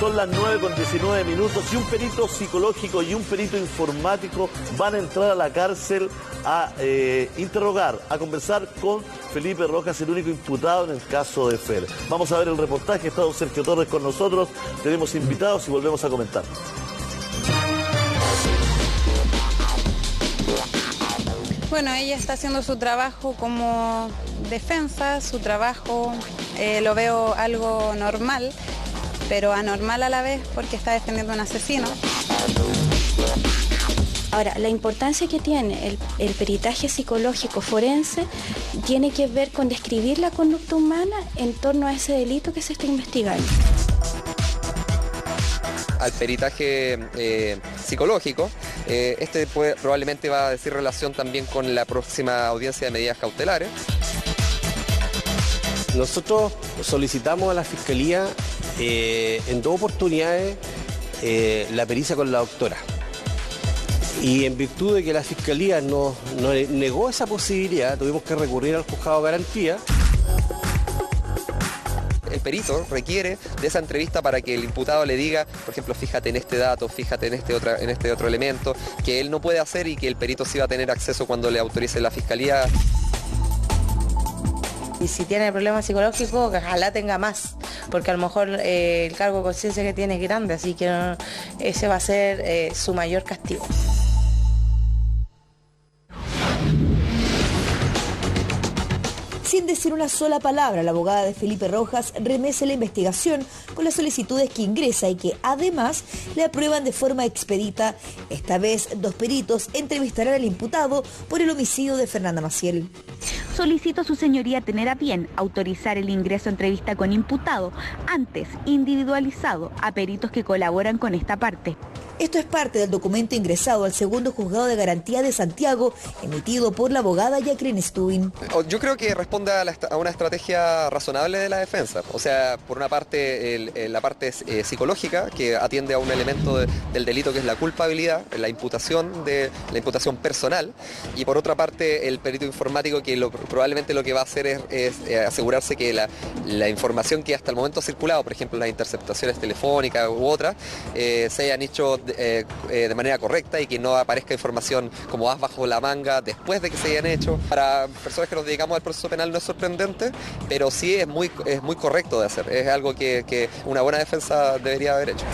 Son las 9:19 y un perito psicológico y un perito informático van a entrar a la cárcel a interrogar, a conversar con Felipe Rojas, el único imputado en el caso de Fer. Vamos a ver el reportaje, está don Sergio Torres con nosotros, tenemos invitados y volvemos a comentar. Bueno, ella está haciendo su trabajo como defensa, su trabajo lo veo algo normal, pero anormal a la vez porque está defendiendo a un asesino. Ahora, la importancia que tiene el peritaje psicológico forense tiene que ver con describir la conducta humana en torno a ese delito que se está investigando. Al peritaje psicológico, probablemente va a decir relación también con la próxima audiencia de medidas cautelares. Nosotros solicitamos a la Fiscalía en 2 oportunidades la pericia con la doctora. Y en virtud de que la Fiscalía nos negó esa posibilidad, tuvimos que recurrir al juzgado de garantía. El perito requiere de esa entrevista para que el imputado le diga, por ejemplo, fíjate en este dato, fíjate en este otro elemento, que él no puede hacer y que el perito sí va a tener acceso cuando le autorice la Fiscalía. Y si tiene problemas psicológicos, ojalá tenga más, porque a lo mejor el cargo de conciencia que tiene es grande, así que ese va a ser su mayor castigo. Sin decir una sola palabra, la abogada de Felipe Rojas remece la investigación con las solicitudes que ingresa y que además le aprueban de forma expedita. Esta vez 2 peritos entrevistarán al imputado por el homicidio de Fernanda Maciel. Solicito a su señoría tener a bien autorizar el ingreso a entrevista con imputado, antes individualizado, a peritos que colaboran con esta parte. Esto es parte del documento ingresado al segundo juzgado de garantía de Santiago, emitido por la abogada Jacqueline Stubin. Yo creo que responde a una estrategia razonable de la defensa. O sea, por una parte, la parte psicológica, que atiende a un elemento del delito que es la culpabilidad, la imputación personal, y por otra parte, el perito informático, que probablemente lo que va a hacer es asegurarse que la información que hasta el momento ha circulado, por ejemplo, las interceptaciones telefónicas u otras, se hayan hecho de manera correcta y que no aparezca información como as bajo la manga después de que se hayan hecho. Para personas que nos dedicamos al proceso penal no es sorprendente, pero sí es muy correcto de hacer. Es algo que una buena defensa debería haber hecho.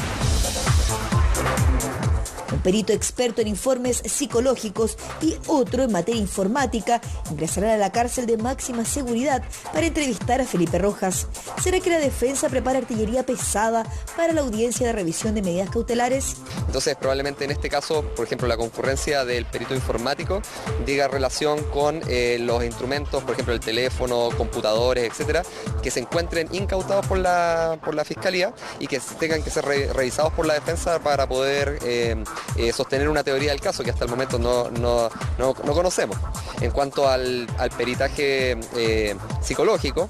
Un perito experto en informes psicológicos y otro en materia informática ingresarán a la cárcel de máxima seguridad para entrevistar a Felipe Rojas. ¿Será que la defensa prepara artillería pesada para la audiencia de revisión de medidas cautelares? Entonces, probablemente en este caso, por ejemplo, la concurrencia del perito informático diga relación con los instrumentos, por ejemplo, el teléfono, computadores, etcétera, que se encuentren incautados por la Fiscalía y que tengan que ser revisados por la defensa para poder sostener una teoría del caso que hasta el momento no conocemos. En cuanto al peritaje psicológico,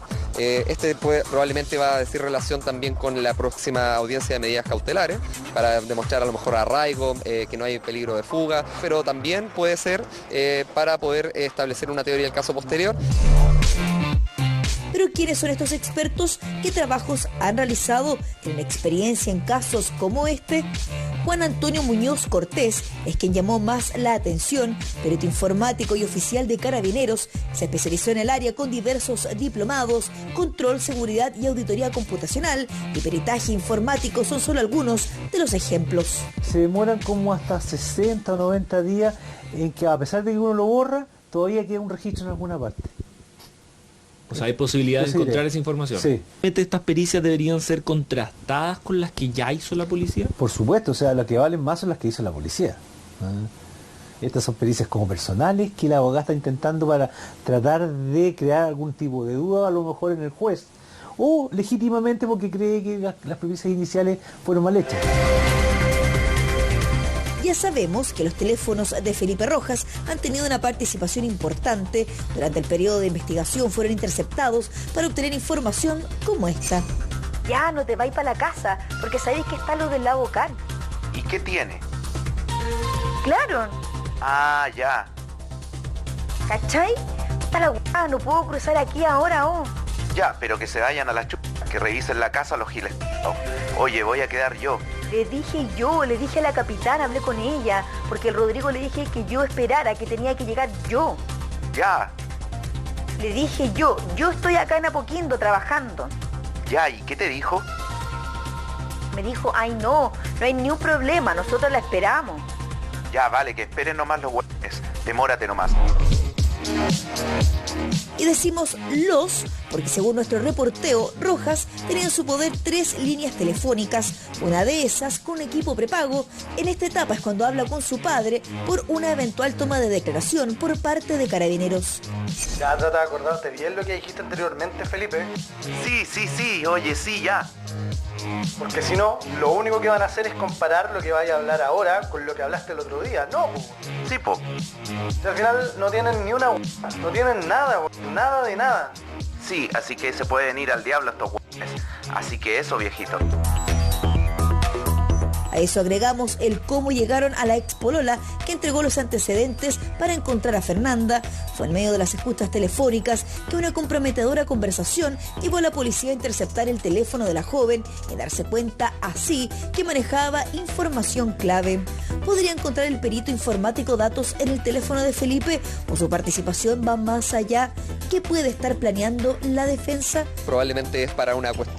probablemente va a decir relación también con la próxima audiencia de medidas cautelares para demostrar a lo mejor arraigo, que no hay peligro de fuga, pero también puede ser para poder establecer una teoría del caso posterior. ¿Pero quiénes son estos expertos? ¿Qué trabajos han realizado? ¿Tienen experiencia en casos como este? Juan Antonio Muñoz Cortés es quien llamó más la atención, perito informático y oficial de Carabineros, se especializó en el área con diversos diplomados, control, seguridad y auditoría computacional, y peritaje informático son solo algunos de los ejemplos. Se demoran como hasta 60 o 90 días en que, a pesar de que uno lo borra, todavía queda un registro en alguna parte. O sea, hay posibilidad de encontrar esa información. Sí. ¿Estas pericias deberían ser contrastadas con las que ya hizo la policía? Por supuesto, o sea, las que valen más son las que hizo la policía. Estas son pericias como personales que la abogada está intentando para tratar de crear algún tipo de duda, a lo mejor en el juez, o legítimamente porque cree que las pericias iniciales fueron mal hechas. Ya sabemos que los teléfonos de Felipe Rojas han tenido una participación importante. Durante el periodo de investigación fueron interceptados para obtener información como esta. Ya, no te vais para la casa, porque sabéis que está lo del lago Can. ¿Y qué tiene? Claro. Ah, ya. ¿Cachai? Está la hueá, no puedo cruzar aquí ahora, oh. Ya, pero que se vayan a la chucha. que revisen la casa los giles. Oh, oye, voy a quedar yo. Le dije a la capitana, hablé con ella, porque el Rodrigo le dije que yo esperara, que tenía que llegar yo. Ya. Le dije yo estoy acá en Apoquindo trabajando. Ya, ¿y qué te dijo? Me dijo, ay no hay ni un problema, nosotros la esperamos. Ya, vale, que esperen nomás los hueones. Demórate nomás. Y decimos los, porque según nuestro reporteo, Rojas tenía en su poder 3 líneas telefónicas. Una de esas con un equipo prepago. En esta etapa es cuando habla con su padre por una eventual toma de declaración por parte de Carabineros. Ya trata de acordarte bien lo que dijiste anteriormente, Felipe. Sí, oye, sí, ya. Porque si no, lo único que van a hacer es comparar lo que vaya a hablar ahora con lo que hablaste el otro día. No, po. Sí, po. Y al final no tienen ni una no tienen nada, nada de nada. Sí, así que se pueden ir al diablo estos hueones. Así que eso, viejito. A eso agregamos el cómo llegaron a la ex polola que entregó los antecedentes para encontrar a Fernanda. Fue en medio de las escuchas telefónicas que una comprometedora conversación llevó a la policía a interceptar el teléfono de la joven y darse cuenta así que manejaba información clave. ¿Podría encontrar el perito informático datos en el teléfono de Felipe o su participación va más allá? ¿Qué puede estar planeando la defensa? Probablemente es para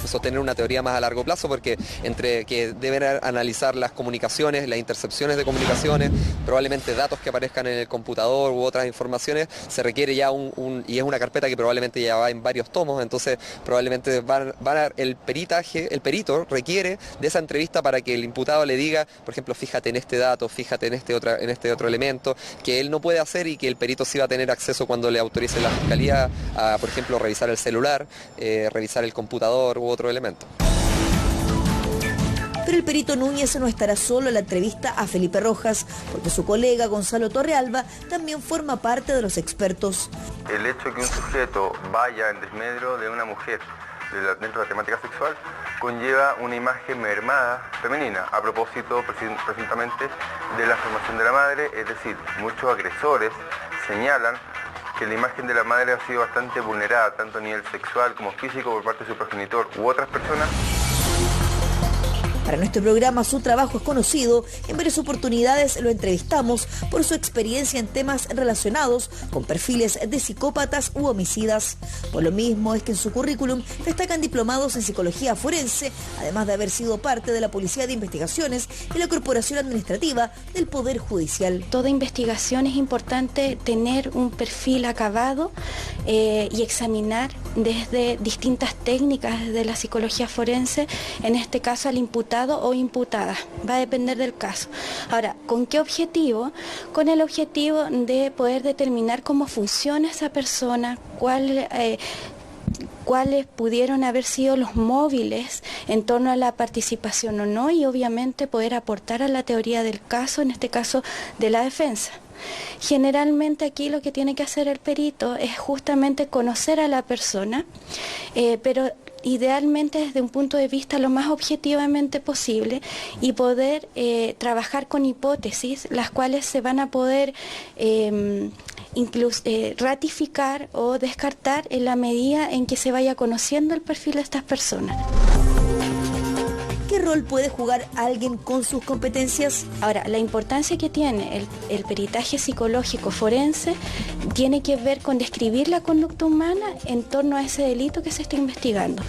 sostener una teoría más a largo plazo, porque entre que deben analizar las comunicaciones, las intercepciones de comunicaciones, probablemente datos que aparezcan en el computador u otras informaciones, se requiere ya y es una carpeta que probablemente ya va en varios tomos, entonces probablemente el perito requiere de esa entrevista para que el imputado le diga, por ejemplo, fíjate en este dato, fíjate en este otro elemento, que él no puede hacer y que el perito sí va a tener acceso cuando le autorice la fiscalía a, por ejemplo, revisar el celular, revisar el computador u otro elemento. Pero el perito Núñez no estará solo en la entrevista a Felipe Rojas, porque su colega Gonzalo Torrealba también forma parte de los expertos. El hecho de que un sujeto vaya en desmedro de una mujer dentro de la temática sexual conlleva una imagen mermada femenina, a propósito precisamente de la formación de la madre, es decir, muchos agresores señalan que la imagen de la madre ha sido bastante vulnerada, tanto a nivel sexual como físico por parte de su progenitor u otras personas. Para nuestro programa su trabajo es conocido, en varias oportunidades lo entrevistamos por su experiencia en temas relacionados con perfiles de psicópatas u homicidas. Por lo mismo es que en su currículum destacan diplomados en psicología forense, además de haber sido parte de la Policía de Investigaciones y la Corporación Administrativa del Poder Judicial. Toda investigación es importante tener un perfil acabado y examinar desde distintas técnicas de la psicología forense, en este caso al imputado o imputada, va a depender del caso. Ahora, ¿con qué objetivo? Con el objetivo de poder determinar cómo funciona esa persona, cuáles pudieron haber sido los móviles en torno a la participación o no, y obviamente poder aportar a la teoría del caso, en este caso de la defensa. Generalmente aquí lo que tiene que hacer el perito es justamente conocer a la persona, pero idealmente desde un punto de vista lo más objetivamente posible, y poder trabajar con hipótesis, las cuales se van a poder ratificar o descartar en la medida en que se vaya conociendo el perfil de estas personas. ¿Qué rol puede jugar alguien con sus competencias? Ahora, la importancia que tiene el peritaje psicológico forense tiene que ver con describir la conducta humana en torno a ese delito que se está investigando.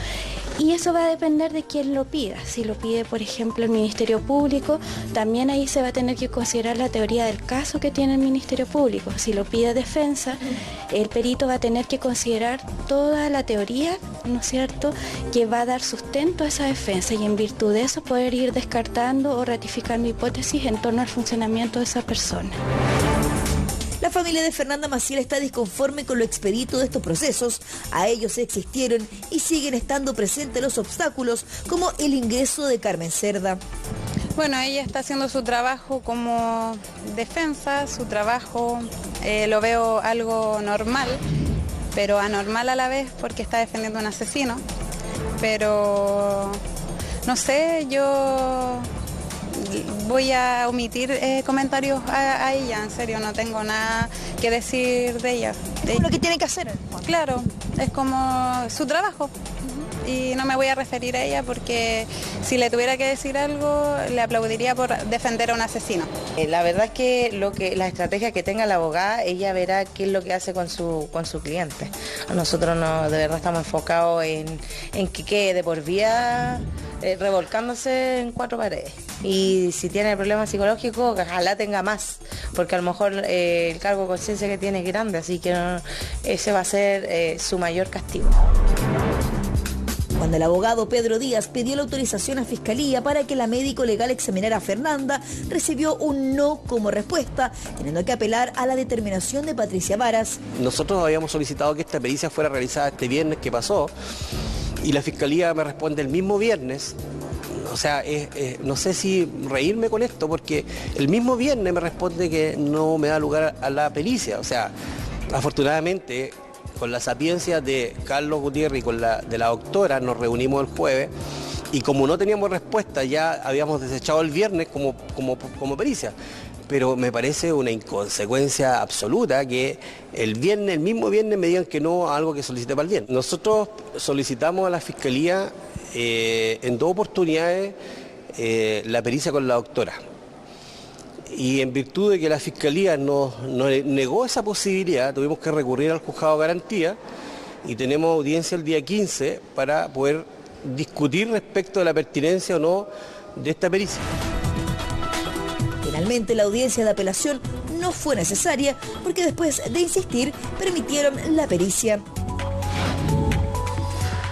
Y eso va a depender de quién lo pida. Si lo pide, por ejemplo, el Ministerio Público, también ahí se va a tener que considerar la teoría del caso que tiene el Ministerio Público. Si lo pide defensa, el perito va a tener que considerar toda la teoría, ¿no es cierto?, que va a dar sustento a esa defensa, y en virtud de eso poder ir descartando o ratificando hipótesis en torno al funcionamiento de esa persona. La familia de Fernanda Maciel está disconforme con lo expedito de estos procesos. A ellos existieron y siguen estando presentes los obstáculos, como el ingreso de Carmen Cerda. Bueno, ella está haciendo su trabajo como defensa, su trabajo lo veo algo normal, pero anormal a la vez porque está defendiendo a un asesino. Pero no sé, yo voy a omitir comentarios a ella, en serio, no tengo nada que decir de ella. Es lo que tiene que hacer. Claro, es como su trabajo. y no me voy a referir a ella porque si le tuviera que decir algo, le aplaudiría por defender a un asesino. La verdad es que la estrategia que tenga la abogada, ella verá qué es lo que hace con su cliente. Nosotros no, de verdad estamos enfocados en que quede de por vida revolcándose en cuatro paredes. Y si tiene problemas psicológicos, ojalá tenga más, porque a lo mejor el cargo de conciencia que tiene es grande, así que ese va a ser su mayor castigo. Cuando el abogado Pedro Díaz pidió la autorización a Fiscalía para que la médico legal examinara a Fernanda, recibió un no como respuesta, teniendo que apelar a la determinación de Patricia Varas. Nosotros habíamos solicitado que esta pericia fuera realizada este viernes que pasó y la Fiscalía me responde el mismo viernes. O sea, no sé si reírme con esto porque el mismo viernes me responde que no me da lugar a la pericia. O sea, afortunadamente, con la sapiencia de Carlos Gutiérrez y con de la doctora nos reunimos el jueves y como no teníamos respuesta ya habíamos desechado el viernes como pericia. Pero me parece una inconsecuencia absoluta que el mismo viernes me digan que no a algo que solicité para el viernes. Nosotros solicitamos a la Fiscalía en dos oportunidades la pericia con la doctora. Y en virtud de que la Fiscalía nos negó esa posibilidad, tuvimos que recurrir al juzgado de garantía y tenemos audiencia el día 15 para poder discutir respecto de la pertinencia o no de esta pericia. Finalmente, la audiencia de apelación no fue necesaria porque después de insistir, permitieron la pericia.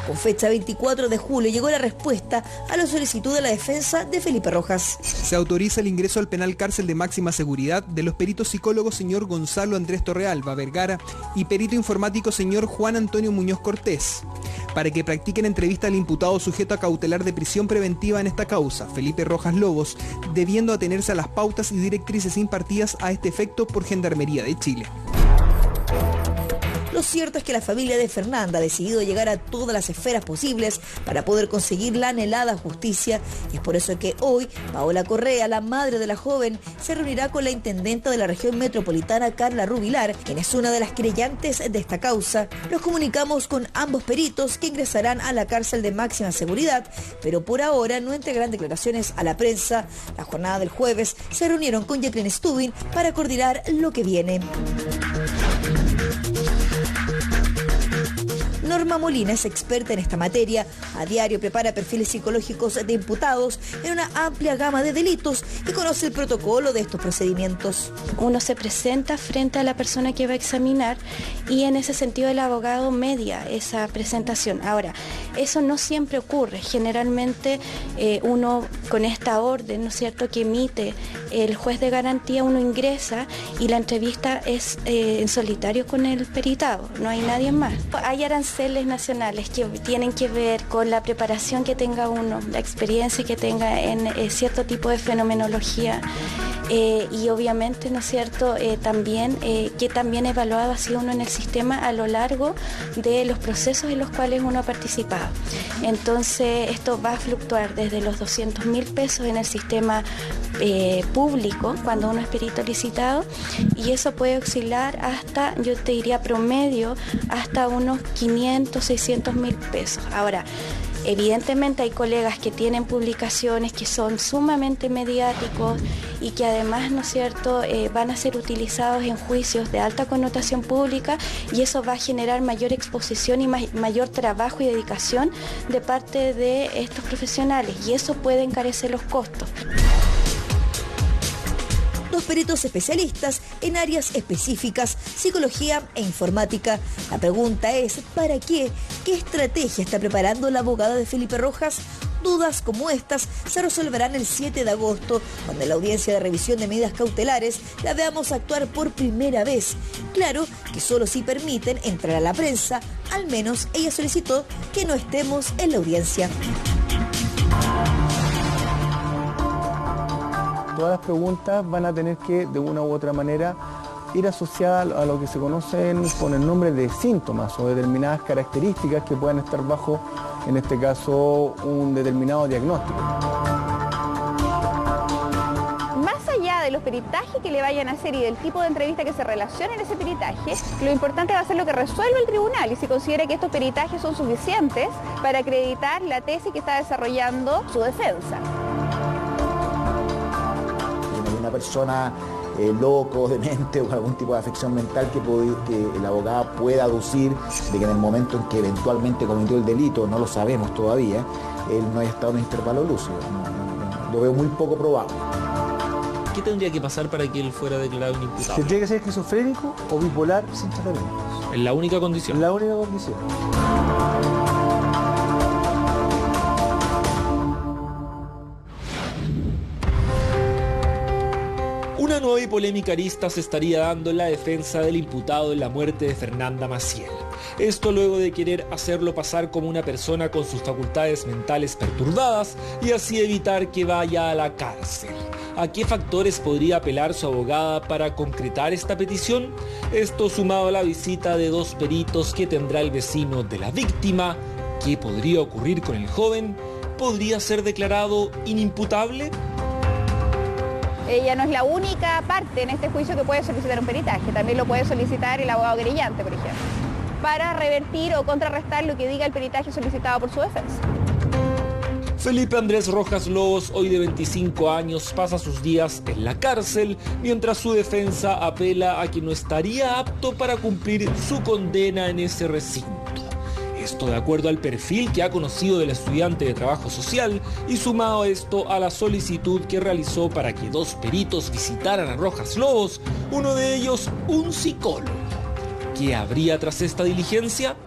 Con fecha 24 de julio llegó la respuesta a la solicitud de la defensa de Felipe Rojas. Se autoriza el ingreso al penal cárcel de máxima seguridad de los peritos psicólogos señor Gonzalo Andrés Torrealba Vergara y perito informático señor Juan Antonio Muñoz Cortés, para que practiquen entrevista al imputado sujeto a cautelar de prisión preventiva en esta causa, Felipe Rojas Lobos, debiendo atenerse a las pautas y directrices impartidas a este efecto por Gendarmería de Chile. Lo cierto es que la familia de Fernanda ha decidido llegar a todas las esferas posibles para poder conseguir la anhelada justicia y es por eso que hoy Paola Correa, la madre de la joven, se reunirá con la intendenta de la región metropolitana, Carla Rubilar, quien es una de las querellantes de esta causa. Nos comunicamos con ambos peritos que ingresarán a la cárcel de máxima seguridad, pero por ahora no entregarán declaraciones a la prensa. La jornada del jueves se reunieron con Jacqueline Stubin para coordinar lo que viene. Norma Molina es experta en esta materia. A diario prepara perfiles psicológicos de imputados en una amplia gama de delitos y conoce el protocolo de estos procedimientos. Uno se presenta frente a la persona que va a examinar y en ese sentido el abogado media esa presentación. Ahora, eso no siempre ocurre. Generalmente uno con esta orden, ¿no es cierto?, que emite el juez de garantía, uno ingresa y la entrevista es en solitario con el peritado, no hay nadie más. Hay aranceles nacionales que tienen que ver con la preparación que tenga uno, la experiencia que tenga en cierto tipo de fenomenología y obviamente, ¿no es cierto?, también que también evaluado ha sido uno en el sistema a lo largo de los procesos en los cuales uno ha participado. Entonces esto va a fluctuar desde los 200.000 pesos en el sistema público cuando uno es perito licitado y eso puede oscilar hasta, yo te diría promedio, hasta unos 500, 600.000 pesos. Ahora, evidentemente hay colegas que tienen publicaciones que son sumamente mediáticos y que además, ¿no es cierto?, van a ser utilizados en juicios de alta connotación pública y eso va a generar mayor exposición y mayor trabajo y dedicación de parte de estos profesionales y eso puede encarecer los costos. Dos peritos especialistas en áreas específicas, psicología e informática. La pregunta es, ¿para qué? ¿Qué estrategia está preparando la abogada de Felipe Rojas? Dudas como estas se resolverán el 7 de agosto, cuando en la audiencia de revisión de medidas cautelares la veamos actuar por primera vez. Claro que solo si permiten entrar a la prensa, al menos ella solicitó que no estemos en la audiencia. Todas las preguntas van a tener que, de una u otra manera, ir asociadas a lo que se conocen con el nombre de síntomas o determinadas características que puedan estar bajo, en este caso, un determinado diagnóstico. Más allá de los peritaje que le vayan a hacer y del tipo de entrevista que se relacione en ese peritaje, lo importante va a ser lo que resuelve el tribunal y si considera que estos peritajes son suficientes para acreditar la tesis que está desarrollando su defensa. Una persona loco, demente o algún tipo de afección mental que el abogado pueda aducir de que en el momento en que eventualmente cometió el delito, no lo sabemos todavía, él no haya estado en un intervalo lúcido. Lo veo muy poco probable. ¿Qué tendría que pasar para que él fuera declarado inimputable? Tendría que ser esquizofrénico o bipolar sin tratamiento. ¿Es la única condición? La única condición. Una nueva y polémica arista se estaría dando en la defensa del imputado en la muerte de Fernanda Maciel. Esto luego de querer hacerlo pasar como una persona con sus facultades mentales perturbadas y así evitar que vaya a la cárcel. ¿A qué factores podría apelar su abogada para concretar esta petición? Esto sumado a la visita de 2 peritos que tendrá el vecino de la víctima. ¿Qué podría ocurrir con el joven? ¿Podría ser declarado inimputable? Ella no es la única parte en este juicio que puede solicitar un peritaje, también lo puede solicitar el abogado querellante, por ejemplo, para revertir o contrarrestar lo que diga el peritaje solicitado por su defensa. Felipe Andrés Rojas Lobos, hoy de 25 años, pasa sus días en la cárcel, mientras su defensa apela a que no estaría apto para cumplir su condena en ese recinto. Esto de acuerdo al perfil que ha conocido del estudiante de trabajo social y sumado esto a la solicitud que realizó para que 2 peritos visitaran a Rojas Lobos, uno de ellos un psicólogo. ¿Qué habría tras esta diligencia?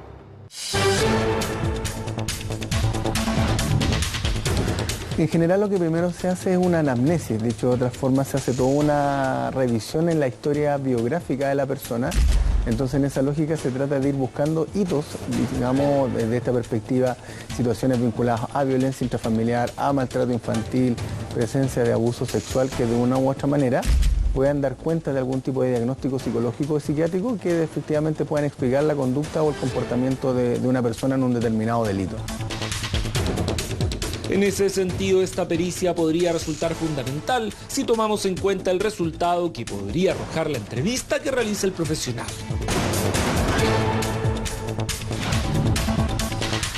En general lo que primero se hace es una anamnesis, dicho de otra forma se hace toda una revisión en la historia biográfica de la persona. Entonces en esa lógica se trata de ir buscando hitos, digamos, desde esta perspectiva, situaciones vinculadas a violencia intrafamiliar, a maltrato infantil, presencia de abuso sexual que de una u otra manera puedan dar cuenta de algún tipo de diagnóstico psicológico o psiquiátrico que efectivamente puedan explicar la conducta o el comportamiento de una persona en un determinado delito. En ese sentido, esta pericia podría resultar fundamental si tomamos en cuenta el resultado que podría arrojar la entrevista que realiza el profesional.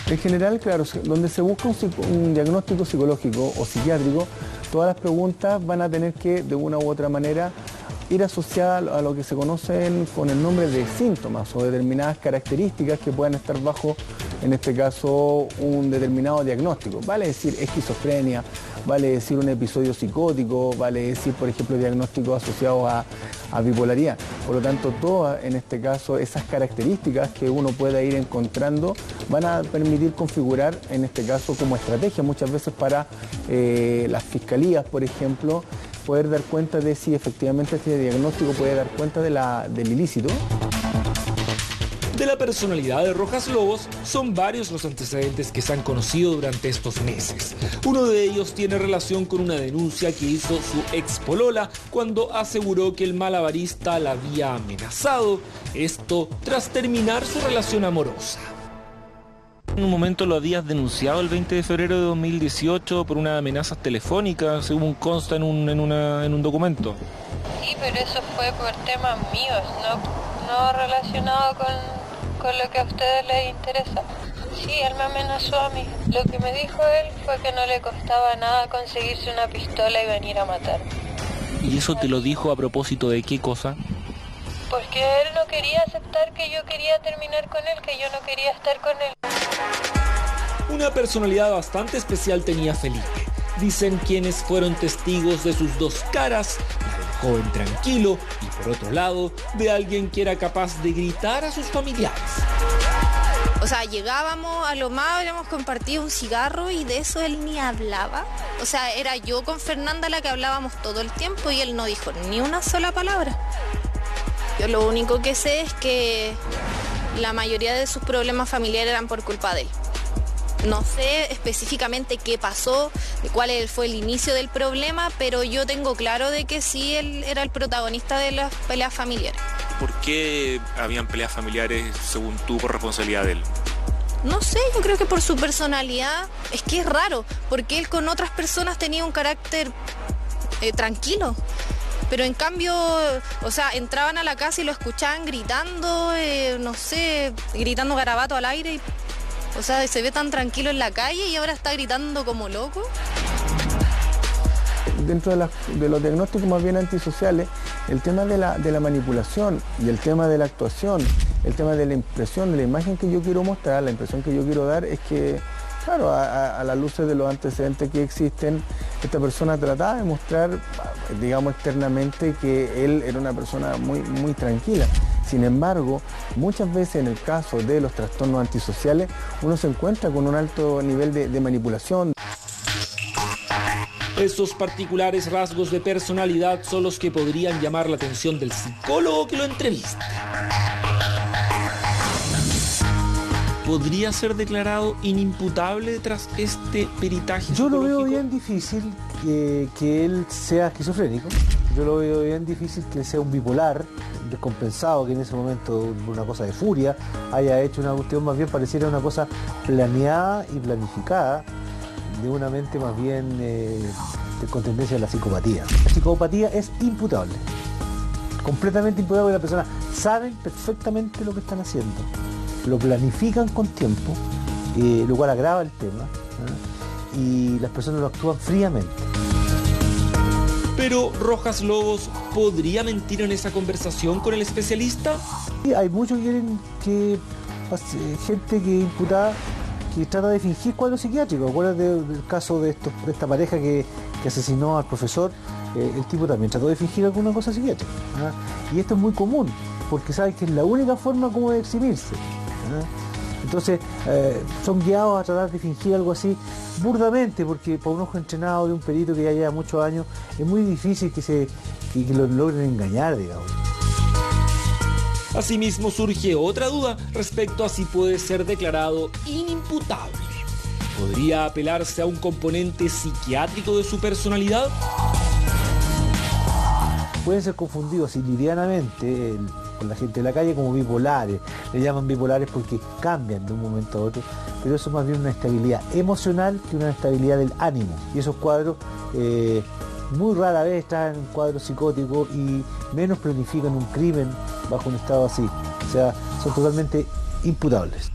En general, claro, donde se busca un diagnóstico psicológico o psiquiátrico, todas las preguntas van a tener que, de una u otra manera, ir asociadas a lo que se conocen con el nombre de síntomas o determinadas características que puedan estar bajo, en este caso, un determinado diagnóstico. Vale decir esquizofrenia, vale decir un episodio psicótico, vale decir, por ejemplo, diagnósticos asociados a bipolaridad. Por lo tanto, todas, en este caso, esas características que uno pueda ir encontrando van a permitir configurar, en este caso, como estrategia muchas veces para las fiscalías, por ejemplo, poder dar cuenta de si efectivamente este diagnóstico puede dar cuenta del ilícito. De la personalidad de Rojas Lobos, son varios los antecedentes que se han conocido durante estos meses. Uno de ellos tiene relación con una denuncia que hizo su ex polola cuando aseguró que el malabarista la había amenazado, esto tras terminar su relación amorosa. En un momento lo habías denunciado el 20 de febrero de 2018 por unas amenazas telefónicas, según consta en un documento. Sí, pero eso fue por temas míos, no relacionado con lo que a ustedes les interesa. Sí, él me amenazó a mí. Lo que me dijo él fue que no le costaba nada conseguirse una pistola y venir a matarme. ¿Y eso te lo dijo a propósito de qué cosa? Porque él no quería aceptar que yo quería terminar con él, que yo no quería estar con él. Una personalidad bastante especial tenía Felipe. Dicen quienes fueron testigos de sus dos caras, la del joven tranquilo y por otro lado, de alguien que era capaz de gritar a sus familiares. O sea, llegábamos, a lo más habíamos compartido un cigarro y de eso él ni hablaba. O sea, era yo con Fernanda la que hablábamos todo el tiempo y él no dijo ni una sola palabra. Yo lo único que sé es que la mayoría de sus problemas familiares eran por culpa de él. No sé específicamente qué pasó, cuál fue el inicio del problema, pero yo tengo claro de que sí él era el protagonista de las peleas familiares. ¿Por qué habían peleas familiares, según tú, por responsabilidad de él? No sé, yo creo que por su personalidad. Es que es raro, porque él con otras personas tenía un carácter tranquilo. Pero en cambio, o sea, entraban a la casa y lo escuchaban gritando, no sé, gritando garabato al aire. O sea, se ve tan tranquilo en la calle y ahora está gritando como loco. Dentro de los diagnósticos más bien antisociales, el tema de la manipulación y el tema de la actuación, el tema de la impresión, de la imagen que yo quiero mostrar, la impresión que yo quiero dar es que, claro, a las luces de los antecedentes que existen, esta persona trataba de mostrar, digamos, externamente que él era una persona muy tranquila. Sin embargo, muchas veces en el caso de los trastornos antisociales, uno se encuentra con un alto nivel de manipulación. Estos particulares rasgos de personalidad son los que podrían llamar la atención del psicólogo que lo entrevista. ¿Podría ser declarado inimputable tras este peritaje Yo psicológico? lo veo bien difícil que él sea esquizofrénico. Yo lo veo bien difícil que él sea un bipolar descompensado, que en ese momento, una cosa de furia, haya hecho una cuestión más bien pareciera una cosa planeada y planificada, de una mente más bien con tendencia a la psicopatía. La psicopatía es imputable, completamente imputable. La persona saben perfectamente lo que están haciendo, lo planifican con tiempo, lo cual agrava el tema, y las personas lo actúan fríamente. Pero Rojas Lobos podría mentir en esa conversación con el especialista. Sí, hay muchos que quieren que gente que imputada que trata de fingir cuadros psiquiátricos. Acuérdate del caso de esta pareja que asesinó al profesor. El tipo también trató de fingir alguna cosa psiquiátrica, y esto es muy común porque saben que es la única forma como de eximirse. Entonces son guiados a tratar de fingir algo así burdamente, porque para un ojo entrenado de un perito que ya lleva muchos años es muy difícil que lo logren engañar, digamos. Asimismo surge otra duda respecto a si puede ser declarado inimputable. ¿Podría apelarse a un componente psiquiátrico de su personalidad? Pueden ser confundidos livianamente con la gente de la calle como bipolares. Le llaman bipolares porque cambian de un momento a otro, pero eso es más bien una estabilidad emocional que una estabilidad del ánimo. Y esos cuadros muy rara vez están en cuadros psicóticos y menos planifican un crimen bajo un estado así. O sea, son totalmente imputables.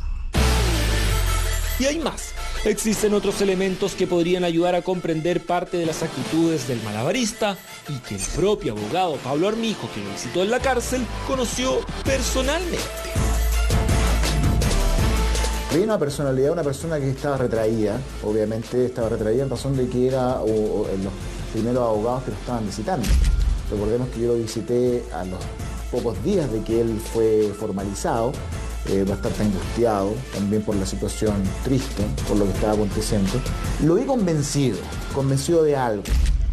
Y hay más. Existen otros elementos que podrían ayudar a comprender parte de las actitudes del malabarista y que el propio abogado Pablo Armijo, que lo visitó en la cárcel, conoció personalmente. Veía una personalidad, una persona que estaba retraída, obviamente estaba retraída en razón de que era los primeros abogados que lo estaban visitando. Recordemos que yo lo visité a los pocos días de que él fue formalizado, bastante angustiado también por la situación triste, por lo que estaba aconteciendo. Lo vi convencido de algo,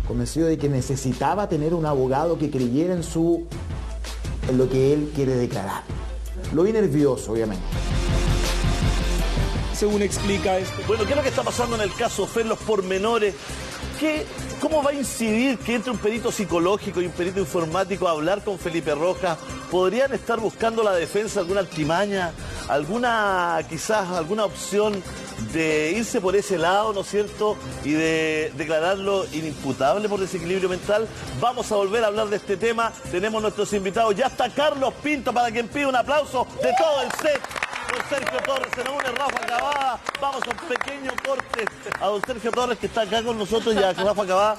convencido de que necesitaba tener un abogado que creyera en lo que él quiere declarar. Lo vi nervioso, obviamente. Según explica esto. Bueno, ¿qué es lo que está pasando en el caso Fer, los pormenores? ¿Cómo va a incidir que entre un perito psicológico y un perito informático a hablar con Felipe Rojas? ¿Podrían estar buscando la defensa alguna artimaña, quizás alguna opción de irse por ese lado, ¿no es cierto? Y de declararlo inimputable por desequilibrio mental. Vamos a volver a hablar de este tema. Tenemos nuestros invitados. Ya está Carlos Pinto, para quien pide un aplauso de todo el set. Don Sergio Torres, se nos une Rafa Cavada. Vamos a un pequeño corte a don Sergio Torres, que está acá con nosotros, y a Rafa Cavada.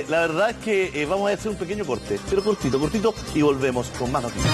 La verdad es que vamos a hacer un pequeño corte, pero cortito, y volvemos con más noticias.